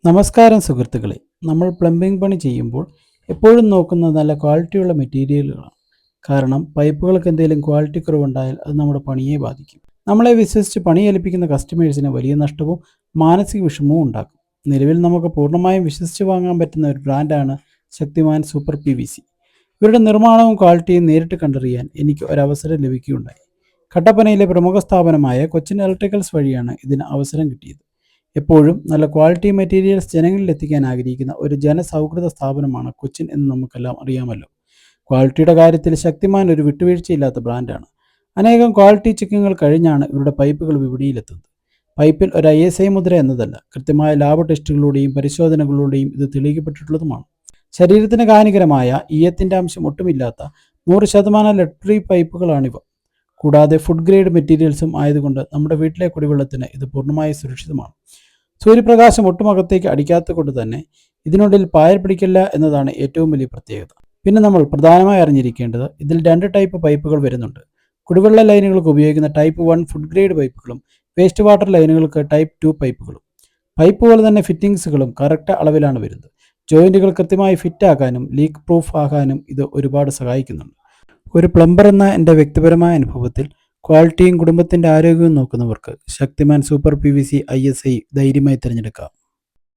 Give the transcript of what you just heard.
നമസ്കാരം സുഹൃത്തുക്കളെ. നമ്മൾ പ്ലംബിംഗ് പണി ചെയ്യുമ്പോൾ എപ്പോഴും നോക്കുന്നത് നല്ല ക്വാളിറ്റിയുള്ള മെറ്റീരിയലുകളാണ്. കാരണം പൈപ്പുകൾക്ക് എന്തെങ്കിലും ക്വാളിറ്റി കുറവുണ്ടായാൽ അത് നമ്മുടെ പണിയെ ബാധിക്കും. നമ്മളെ വിശ്വസിച്ച് പണി ഏൽപ്പിക്കുന്ന കസ്റ്റമേഴ്സിന് വലിയ നഷ്ടവും മാനസിക വിഷമവും ഉണ്ടാക്കും. നിലവിൽ നമുക്ക് പൂർണ്ണമായും വിശ്വസിച്ച് വാങ്ങാൻ പറ്റുന്ന ഒരു ബ്രാൻഡാണ് ശക്തിമാൻ സൂപ്പർ PVC. ഇവരുടെ നിർമ്മാണവും ക്വാളിറ്റിയും നേരിട്ട് കണ്ടറിയാൻ എനിക്ക് ഒരവസരം ലഭിക്കുകയുണ്ടായി. കട്ടപ്പനയിലെ പ്രമുഖ സ്ഥാപനമായ കൊച്ചിൻ ഇലക്ട്രിക്കൽസ് വഴിയാണ് ഇതിന് അവസരം കിട്ടിയത്. എപ്പോഴും നല്ല ക്വാളിറ്റി മെറ്റീരിയൽസ് ജനങ്ങളിൽ എത്തിക്കാൻ ആഗ്രഹിക്കുന്ന ഒരു ജനസൗഹൃദ സ്ഥാപനമാണ് കൊച്ചിൻ എന്ന് നമുക്കെല്ലാം അറിയാമല്ലോ. ക്വാളിറ്റിയുടെ കാര്യത്തിൽ ശക്തിമാൻ ഒരു വിട്ടുവീഴ്ചയില്ലാത്ത ബ്രാൻഡാണ്. അനേകം ക്വാളിറ്റി ചെക്കിങ്ങുകൾ കഴിഞ്ഞാണ് ഇവരുടെ പൈപ്പുകൾ വിപണിയിലെത്തുന്നത്. പൈപ്പിൽ ഒരു ISI മുദ്ര എന്നതല്ല, കൃത്യമായ ലാബ് ടെസ്റ്റുകളിലൂടെയും പരിശോധനകളിലൂടെയും ഇത് തെളിയിക്കപ്പെട്ടിട്ടുള്ളതുമാണ്. ശരീരത്തിന് ഹാനികരമായ ഈയത്തിൻ്റെ അംശം ഒട്ടുമില്ലാത്ത 100% ലെഡ് ഫ്രീ പൈപ്പുകളാണിവ. കൂടാതെ ഫുഡ് ഗ്രേഡ് മെറ്റീരിയൽസും ആയതുകൊണ്ട് നമ്മുടെ വീട്ടിലെ കുടിവെള്ളത്തിന് ഇത് പൂർണ്ണമായി സുരക്ഷിതമാണ്. സൂര്യപ്രകാശം ഒട്ടും അകത്തേക്ക് അടിക്കാത്തത് കൊണ്ട് തന്നെ ഇതിനുള്ളിൽ പായൽ പിടിക്കില്ല എന്നതാണ് ഏറ്റവും വലിയ പ്രത്യേകത. പിന്നെ നമ്മൾ പ്രധാനമായി അറിഞ്ഞിരിക്കേണ്ടത്, ഇതിൽ 2 ടൈപ്പ് പൈപ്പുകൾ വരുന്നുണ്ട്. കുടിവെള്ള ലൈനുകൾക്ക് ഉപയോഗിക്കുന്ന ടൈപ്പ് 1 ഫുഡ് ഗ്രേഡ് പൈപ്പുകളും വേസ്റ്റ് വാട്ടർ ലൈനുകൾക്ക് ടൈപ്പ് 2 പൈപ്പുകളും. പൈപ്പ് പോലെ തന്നെ ഫിറ്റിംഗ്സുകളും കറക്റ്റ് അളവിലാണ് വരുന്നത്. ജോയിൻറ്റുകൾ കൃത്യമായി ഫിറ്റ് ആക്കാനും ലീക്ക് പ്രൂഫ് ആകാനും ഇത് ഒരുപാട് സഹായിക്കുന്നുണ്ട്. ഒരു പ്ലംബർ എന്ന എൻ്റെ വ്യക്തിപരമായ അനുഭവത്തിൽ ക്വാളിറ്റിയും കുടുംബത്തിൻ്റെ ആരോഗ്യവും നോക്കുന്നവർക്ക് ശക്തിമാൻ സൂപ്പർ PVC ISI ധൈര്യമായി തിരഞ്ഞെടുക്കാം.